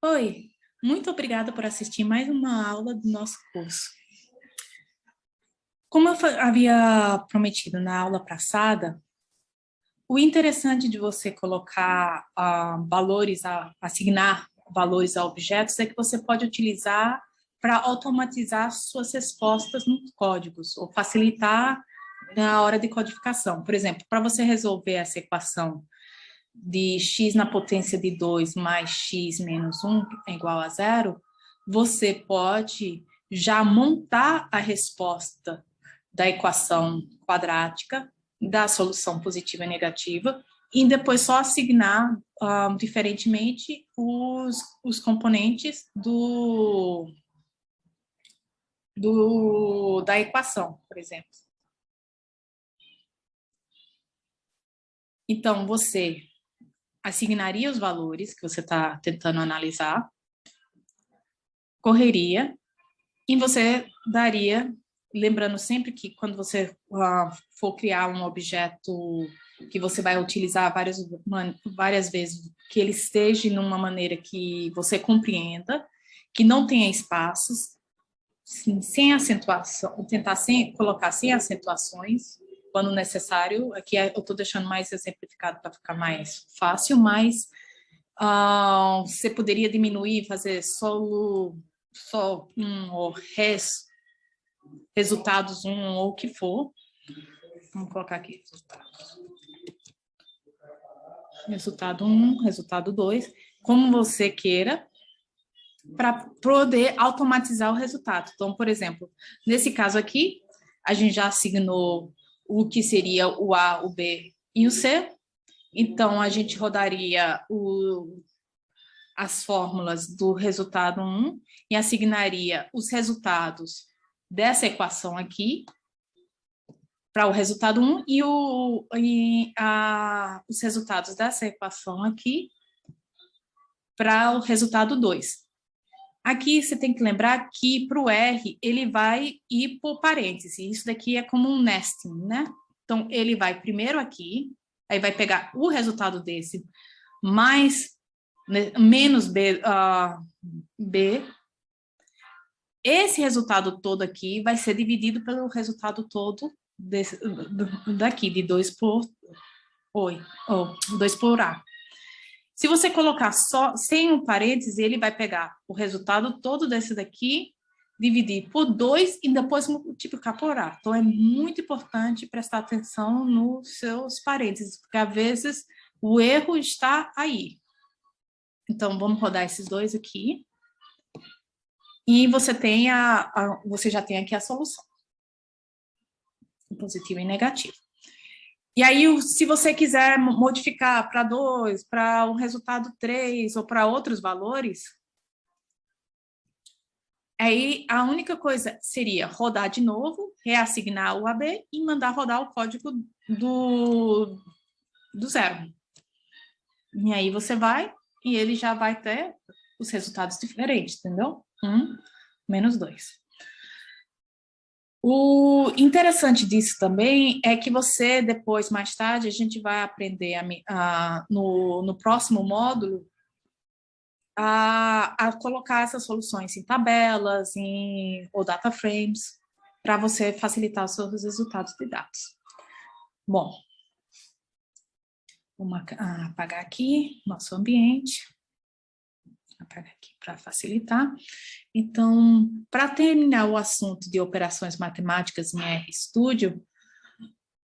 Oi, muito obrigada por assistir mais uma aula do nosso curso. Como eu havia prometido na aula passada, o interessante de você colocar assignar valores a objetos é que você pode utilizar para automatizar suas respostas nos códigos, ou facilitar na hora de codificação. Por exemplo, para você resolver essa equação de x na potência de 2 mais x menos 1 é igual a zero, você pode já montar a resposta da equação quadrática, da solução positiva e negativa, e depois só assignar diferentemente os componentes da equação, por exemplo. Então, você assignaria os valores que você está tentando analisar, correria, e você daria, lembrando sempre que quando você for criar um objeto que você vai utilizar várias vezes, que ele esteja numa maneira que você compreenda, que não tenha espaços, sem acentuação, tentar colocar sem acentuações, quando necessário. Aqui eu estou deixando mais exemplificado para ficar mais fácil, mas você poderia diminuir, fazer só um ou resultados um ou o que for. Vamos colocar aqui resultado 1, resultado 2, como você queira, para poder automatizar o resultado. Então, por exemplo, nesse caso aqui, a gente já assignou o que seria o A, o B e o C. Então, a gente rodaria as fórmulas do resultado 1 e assignaria os resultados dessa equação aqui para o resultado 1 os resultados dessa equação aqui para o resultado 2. Aqui você tem que lembrar que para o R ele vai ir por parênteses. Isso daqui é como um nesting, né? Então, ele vai primeiro aqui, aí vai pegar o resultado desse mais menos B. Esse resultado todo aqui vai ser dividido pelo resultado todo daqui, de 2 por 2 por A. Se você colocar só sem um parênteses, ele vai pegar o resultado todo desse daqui, dividir por 2 e depois multiplicar por A. Então, é muito importante prestar atenção nos seus parênteses, porque às vezes o erro está aí. Então, vamos rodar esses dois aqui. E você você já tem aqui a solução. Positivo e negativo. E aí, se você quiser modificar para 2, para um resultado 3 ou para outros valores, aí a única coisa seria rodar de novo, reassignar o AB e mandar rodar o código do zero. E aí você vai e ele já vai ter os resultados diferentes, entendeu? 1, menos 2. O interessante disso também é que você, depois, mais tarde, a gente vai aprender no próximo módulo a colocar essas soluções em tabelas, ou data frames, para você facilitar os seus resultados de dados. Bom, vamos apagar aqui nosso ambiente. Apagar aqui para facilitar. Então, para terminar o assunto de operações matemáticas em RStudio,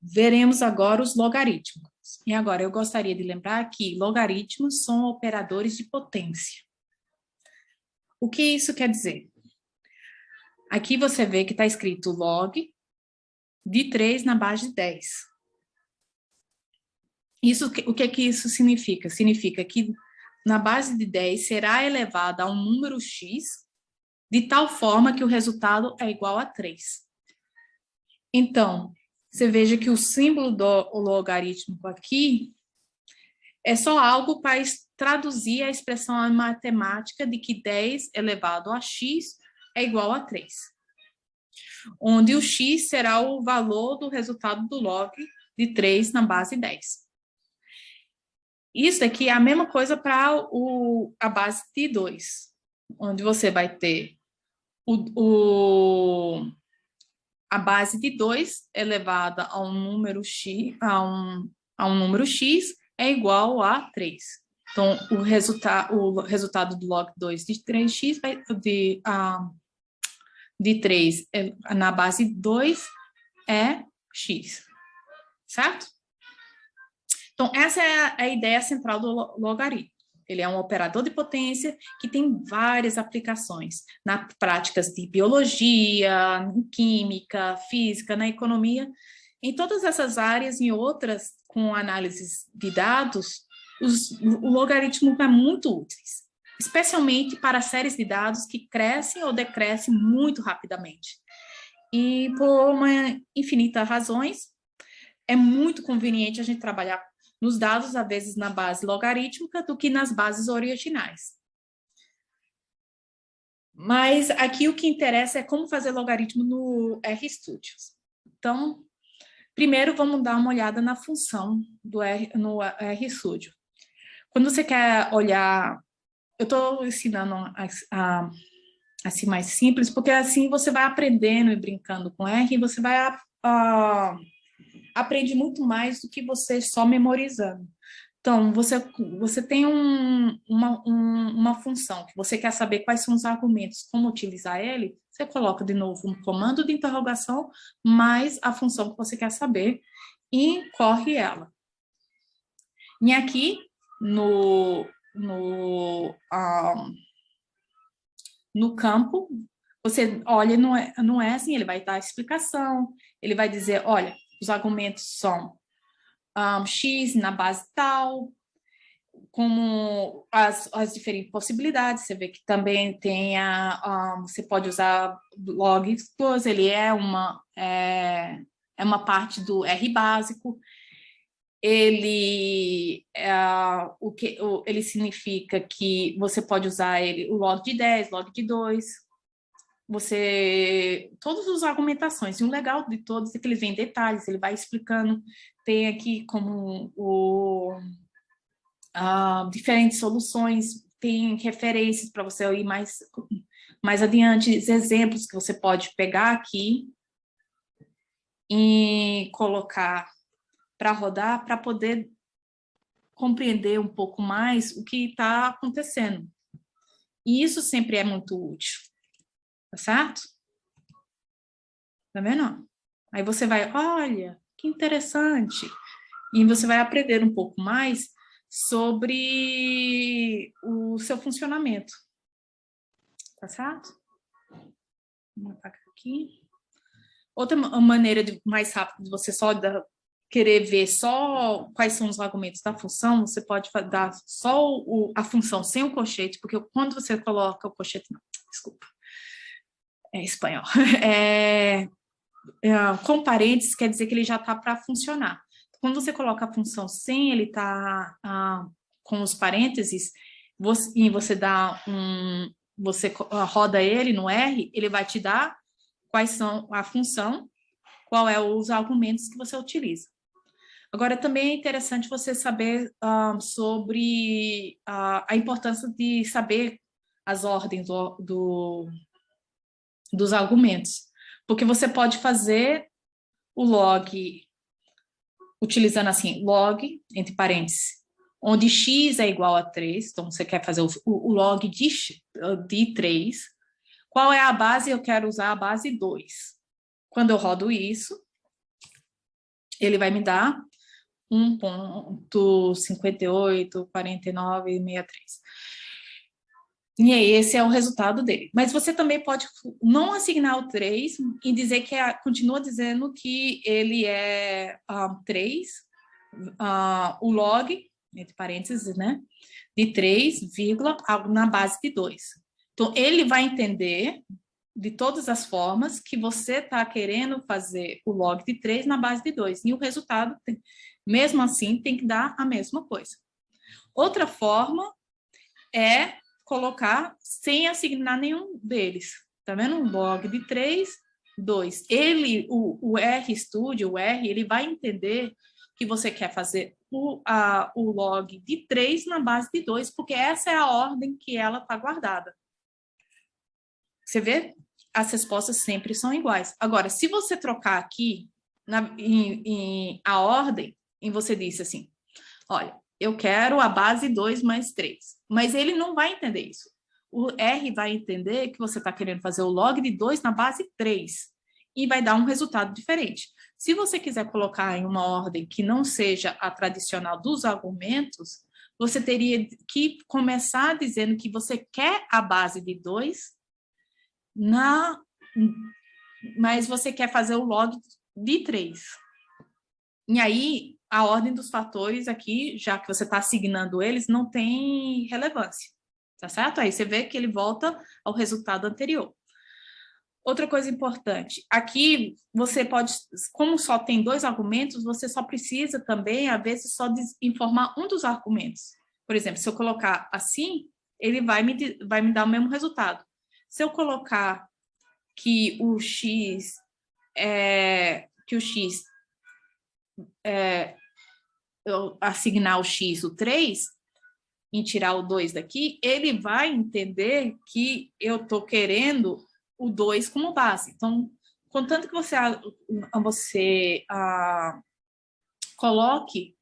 veremos agora os logaritmos. E agora, eu gostaria de lembrar que logaritmos são operadores de potência. O que isso quer dizer? Aqui você vê que está escrito log de 3 na base de 10. O que isso significa? Significa que na base de 10 será elevada a um número x de tal forma que o resultado é igual a 3. Então, você veja que o símbolo do logarítmico aqui é só algo para traduzir a expressão matemática de que 10 elevado a x é igual a 3. Onde o x será o valor do resultado do log de 3 na base 10. Isso aqui é a mesma coisa para a base de 2, onde você vai ter a base de 2 elevada a um número x, a um número x é igual a 3. Então, o resultado do log 2 de 3x de 3 na base 2 é x, certo? Então, essa é a ideia central do logaritmo. Ele é um operador de potência que tem várias aplicações nas práticas de biologia, em química, física, na economia. Em todas essas áreas e outras, com análises de dados, o logaritmo é muito útil, especialmente para séries de dados que crescem ou decrescem muito rapidamente. E por uma infinita razões, é muito conveniente a gente trabalhar nos dados, às vezes, na base logarítmica, do que nas bases originais. Mas aqui o que interessa é como fazer logaritmo no RStudio. Então, primeiro vamos dar uma olhada na função no RStudio. Quando você quer olhar, eu estou ensinando assim mais simples, porque assim você vai aprendendo e brincando com R, e você vai aprende muito mais do que você só memorizando. Então, você tem uma função que você quer saber quais são os argumentos, como utilizar ele, você coloca de novo um comando de interrogação mais a função que você quer saber e corre ela. E aqui, no campo, você olha, não é assim, ele vai dar a explicação, ele vai dizer, olha, os argumentos são x na base tal, como as diferentes possibilidades, você vê que também tem você pode usar log 2, ele é uma parte do R básico, ele ele significa que você pode usar o log de 10, log de 2, todas as argumentações, e o legal de todos é que ele vem em detalhes, ele vai explicando, tem aqui como diferentes soluções, tem referências para você ir mais adiante, exemplos que você pode pegar aqui e colocar para rodar, para poder compreender um pouco mais o que está acontecendo. E isso sempre é muito útil. Tá certo? Tá vendo? Aí você vai, olha, que interessante. E você vai aprender um pouco mais sobre o seu funcionamento. Tá certo? Vamos apagar aqui. Outra maneira mais rápida de você só querer ver só quais são os argumentos da função, você pode dar só a função sem o colchete, porque quando você coloca o colchete, não, desculpa. É espanhol. Com parênteses, quer dizer que ele já está para funcionar. Quando você coloca a função sem ele estar com os parênteses, você roda ele no R, ele vai te dar quais são a função, qual é os argumentos que você utiliza. Agora, também é interessante você saber sobre a importância de saber as ordens dos argumentos, porque você pode fazer o log utilizando assim, log, entre parênteses, onde x é igual a 3, então você quer fazer o log de 3, qual é a base? Eu quero usar a base 2. Quando eu rodo isso, ele vai me dar 1.584963. E aí, esse é o resultado dele. Mas você também pode não assignar o 3 e dizer que continua dizendo que ele é 3, o log, entre parênteses, né, de 3, na base de 2. Então, ele vai entender de todas as formas que você está querendo fazer o log de 3 na base de 2. E o resultado, mesmo assim, tem que dar a mesma coisa. Outra forma é colocar sem assignar nenhum deles. Tá vendo? Um log de 3, 2. O RStudio, ele vai entender que você quer fazer o log de 3 na base de 2, porque essa é a ordem que ela está guardada. Você vê? As respostas sempre são iguais. Agora, se você trocar aqui a ordem, e você disse assim, olha, eu quero a base 2 mais 3, mas ele não vai entender isso. O R vai entender que você está querendo fazer o log de 2 na base 3 e vai dar um resultado diferente. Se você quiser colocar em uma ordem que não seja a tradicional dos argumentos, você teria que começar dizendo que você quer a base de 2, mas você quer fazer o log de 3. E aí, a ordem dos fatores aqui, já que você está assignando eles, não tem relevância, tá certo? Aí você vê que ele volta ao resultado anterior. Outra coisa importante, aqui você pode, como só tem 2 argumentos, você só precisa também, às vezes, só informar um dos argumentos. Por exemplo, se eu colocar assim, ele vai me dar o mesmo resultado. Se eu colocar que o x eu assignar o x, o 3, e tirar o 2 daqui, ele vai entender que eu estou querendo o 2 como base. Então, contanto que você coloque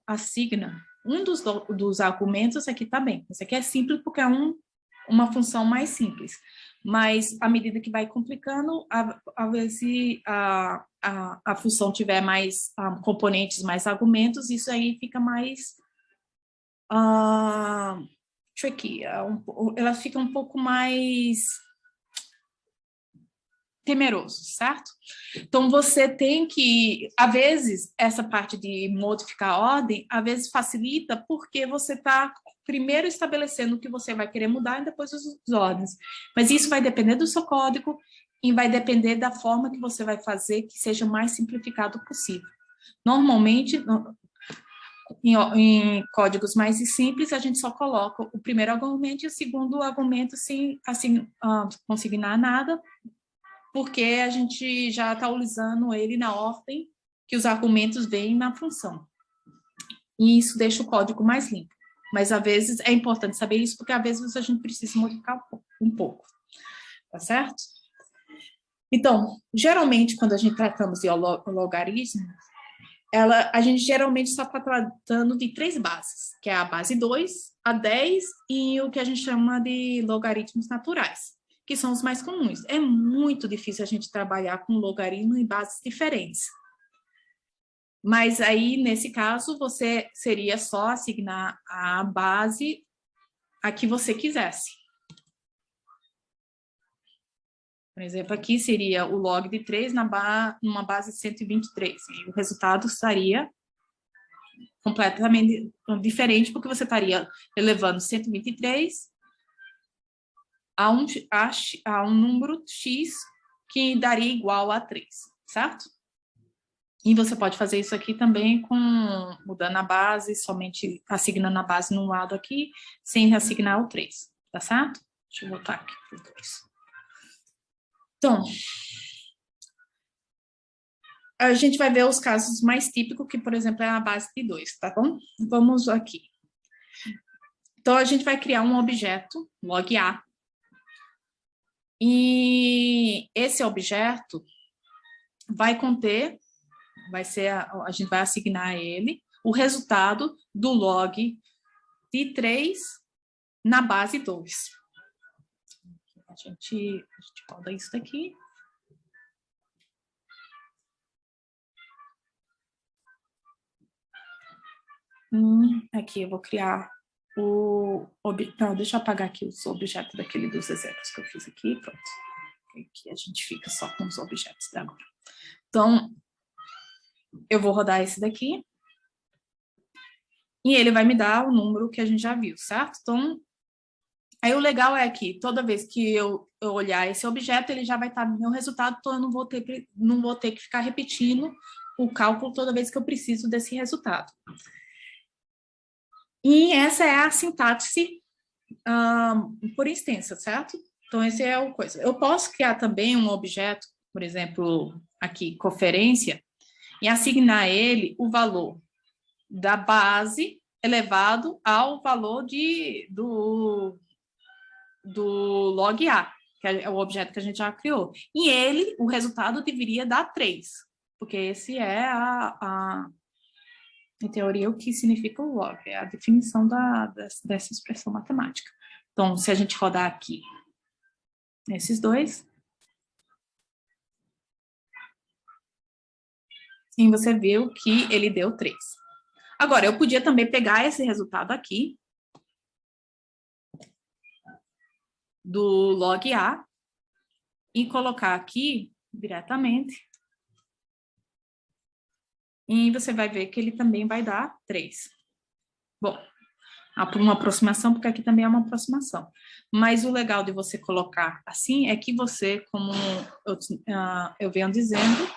assigna um dos argumentos, aqui está bem. Isso aqui é simples porque é uma função mais simples. Mas, à medida que vai complicando, a vezes a função tiver mais componentes, mais argumentos, isso aí fica mais tricky. Ela fica um pouco mais temeroso, certo? Então, você tem que, às vezes, essa parte de modificar a ordem, às vezes facilita porque você está primeiro estabelecendo o que você vai querer mudar e depois as ordens. Mas isso vai depender do seu código e vai depender da forma que você vai fazer que seja o mais simplificado possível. Normalmente, em códigos mais simples, a gente só coloca o primeiro argumento e o segundo argumento sem consignar nada, porque a gente já está usando ele na ordem que os argumentos vêm na função. E isso deixa o código mais limpo. Mas, às vezes, é importante saber isso, porque, às vezes, a gente precisa modificar um pouco. Tá certo? Então, geralmente, quando a gente tratamos de logaritmo, a gente geralmente só está tratando de 3 bases, que é a base 2, a 10 e o que a gente chama de logaritmos naturais, que são os mais comuns. É muito difícil a gente trabalhar com logaritmo em bases diferentes. Mas aí, nesse caso, você seria só assignar a base a que você quisesse. Por exemplo, aqui seria o log de 3 numa base 123. E o resultado estaria completamente diferente, porque você estaria elevando 123 a um número x que daria igual a 3, certo? E você pode fazer isso aqui também mudando a base, somente assignando a base no lado aqui, sem assignar o 3, tá certo? Deixa eu voltar aqui para o 2. Então, a gente vai ver os casos mais típicos, que, por exemplo, é a base de 2, tá bom? Vamos aqui. Então, a gente vai criar um objeto, log A, e esse objeto vai conter, a gente vai assignar a ele o resultado do log de 3 na base 2. A gente roda isso daqui. Aqui eu vou criar não, deixa eu apagar aqui os objetos dos exemplos que eu fiz aqui, pronto. Aqui a gente fica só com os objetos de agora. Então, eu vou rodar esse daqui. E ele vai me dar o número que a gente já viu, certo? Então, aí o legal é que toda vez que eu olhar esse objeto, ele já vai estar no meu resultado, então eu não vou ter que ficar repetindo o cálculo toda vez que eu preciso desse resultado. E essa é a sintaxe por extensa, certo? Então, esse é o coisa. Eu posso criar também um objeto, por exemplo, aqui, conferência, e assignar a ele o valor da base elevado ao valor do log A, que é o objeto que a gente já criou. E ele, o resultado deveria dar 3, porque esse é em teoria, o que significa o log, é a definição dessa expressão matemática. Então, se a gente rodar aqui nesses dois, e você viu que ele deu 3. Agora, eu podia também pegar esse resultado aqui, do log A, e colocar aqui diretamente, e você vai ver que ele também vai dar 3. Bom, uma aproximação, porque aqui também é uma aproximação. Mas o legal de você colocar assim é que você, como eu venho dizendo,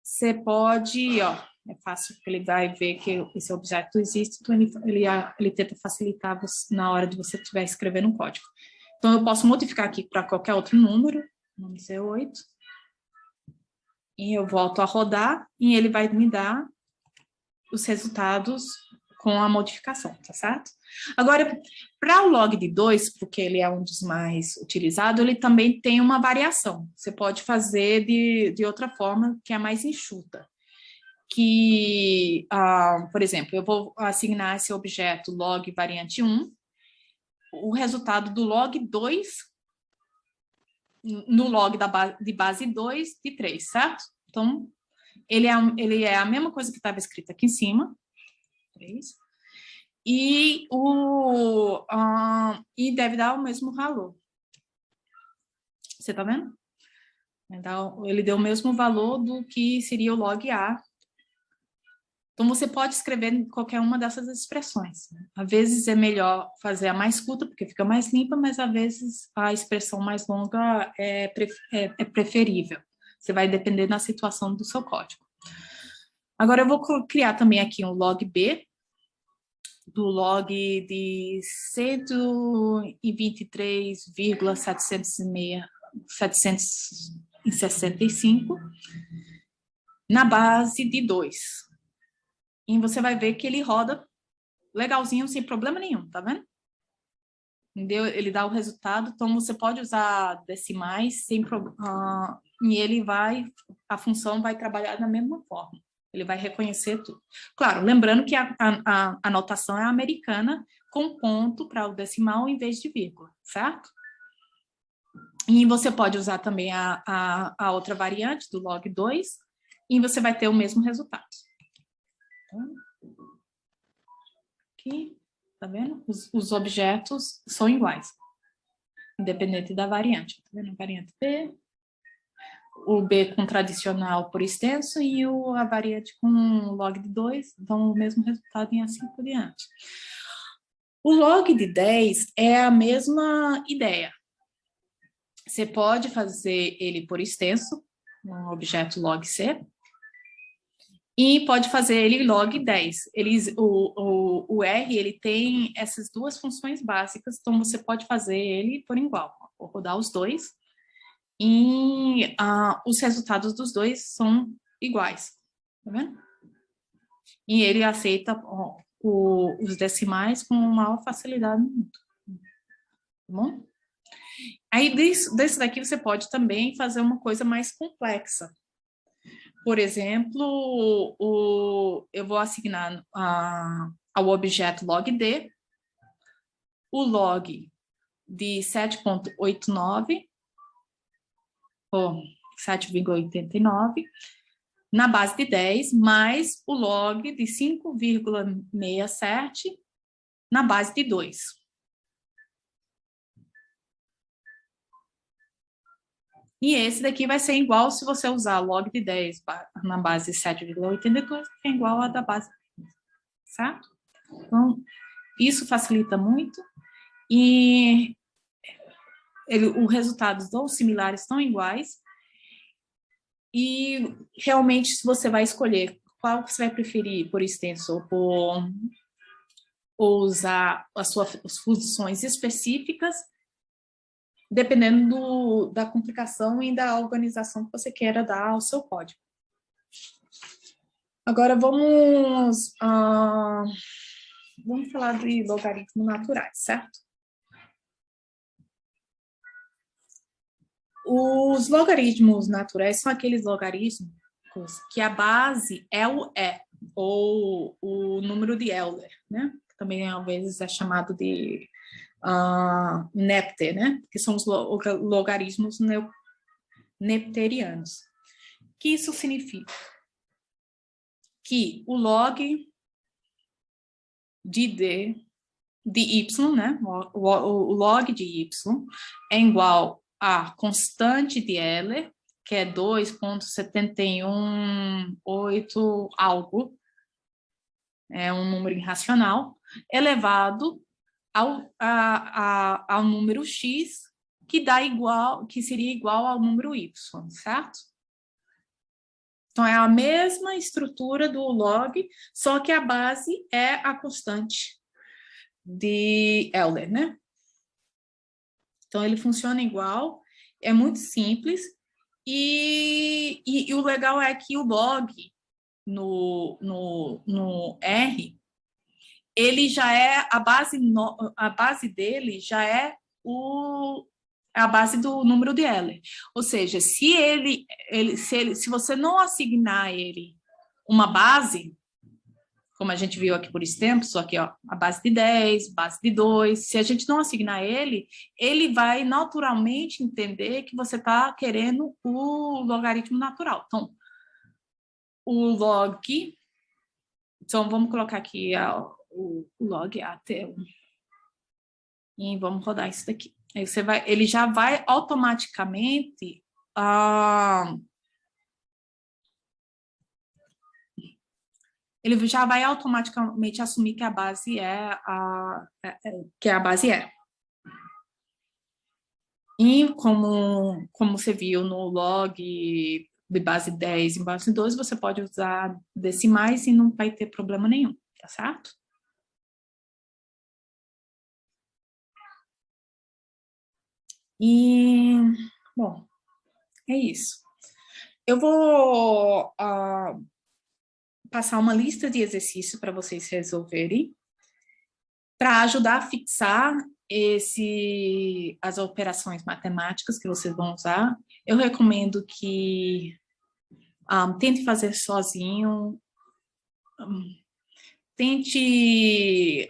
você pode, ó, é fácil porque ele vai ver que esse objeto existe, então ele tenta facilitar você, na hora de você estiver escrevendo um código. Então, eu posso modificar aqui para qualquer outro número, vamos dizer 8, e eu volto a rodar, e ele vai me dar os resultados com a modificação, tá certo? Agora, para o log de 2, porque ele é um dos mais utilizados, ele também tem uma variação. Você pode fazer de outra forma, que é mais enxuta. Que, por exemplo, eu vou assignar esse objeto log variante 1, o resultado do log 2 no log de base 2 de 3, certo? Então, ele é a mesma coisa que estava escrito aqui em cima, 3, e deve dar o mesmo valor. Você tá vendo? Então, ele deu o mesmo valor do que seria o log A. Então, você pode escrever qualquer uma dessas expressões. Às vezes é melhor fazer a mais curta, porque fica mais limpa, mas às vezes a expressão mais longa é preferível. Você vai depender da situação do seu código. Agora, eu vou criar também aqui um log B, do log de 123,765 na base de 2. E você vai ver que ele roda legalzinho, sem problema nenhum, tá vendo? Entendeu? Ele dá o resultado, então você pode usar decimais sem problema, e a função vai trabalhar da mesma forma. Ele vai reconhecer tudo. Claro, lembrando que a notação é americana, com ponto para o decimal em vez de vírgula, certo? E você pode usar também a outra variante do log 2, e você vai ter o mesmo resultado. Então, aqui, tá vendo? Os objetos são iguais, independente da variante. Tá vendo? A variante B, o B com tradicional por extenso e a variante com log de 2 dão o mesmo resultado e assim por diante. O log de 10 é a mesma ideia. Você pode fazer ele por extenso, um objeto log C, e pode fazer ele log 10. O R ele tem essas duas funções básicas, então você pode fazer ele por igual. Vou rodar os dois, e os resultados dos dois são iguais. Tá vendo? E ele aceita os decimais com maior facilidade no mundo. Tá bom? Aí, desse daqui, você pode também fazer uma coisa mais complexa. Por exemplo, eu vou assignar ao objeto log_d o log de 7,89 ou 7,89 na base de 10, mais o log de 5,67 na base de 2. E esse daqui vai ser igual se você usar log de 10 na base 7,82, que é igual a da base 15, certo? Então, isso facilita muito. E os resultados ou similares estão iguais. E, realmente, se você vai escolher qual você vai preferir, por extenso ou usar as funções específicas, dependendo da complicação e da organização que você queira dar ao seu código, Agora vamos falar de logaritmos naturais, certo? Os logaritmos naturais são aqueles logaritmos que a base é o E, ou o número de Euler, né? Também às vezes é chamado de nepter, né? Que são os logaritmos nepterianos. O que isso significa? Que o log de y, né? O log de y é igual a constante de Euler, que é 2,718 algo, é um número irracional, elevado ao número x, que seria igual ao número y, certo? Então, é a mesma estrutura do log, só que a base é a constante de Euler, né? Então, ele funciona igual, é muito simples, e o legal é que o log no R, ele já é, a base dele já é a base do número de Euler. Ou seja, se você não assignar a ele uma base, como a gente viu aqui por exemplo, só que ó, a base de 10, base de 2, se a gente não assignar ele vai naturalmente entender que você está querendo o logaritmo natural. Então, o log, então vamos colocar aqui o log até 1. E vamos rodar isso daqui. Aí ele já vai automaticamente assumir que a base que a base é. E como você viu no log de base 10 e base 2, você pode usar decimais e não vai ter problema nenhum, tá certo? E, bom, é isso. Eu vou passar uma lista de exercícios para vocês resolverem, para ajudar a fixar as operações matemáticas que vocês vão usar. Eu recomendo que tente fazer sozinho, tente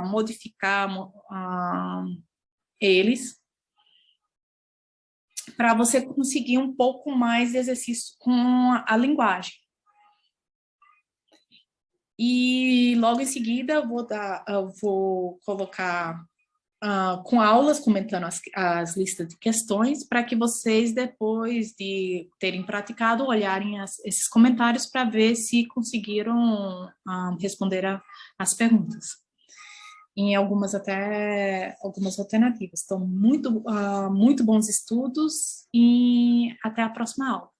modificar eles, para você conseguir um pouco mais de exercício com a linguagem. E logo em seguida eu vou colocar com aulas comentando as listas de questões, para que vocês, depois de terem praticado, olharem esses comentários para ver se conseguiram responder as perguntas. Em algumas alternativas. Então, muito bons estudos e até a próxima aula.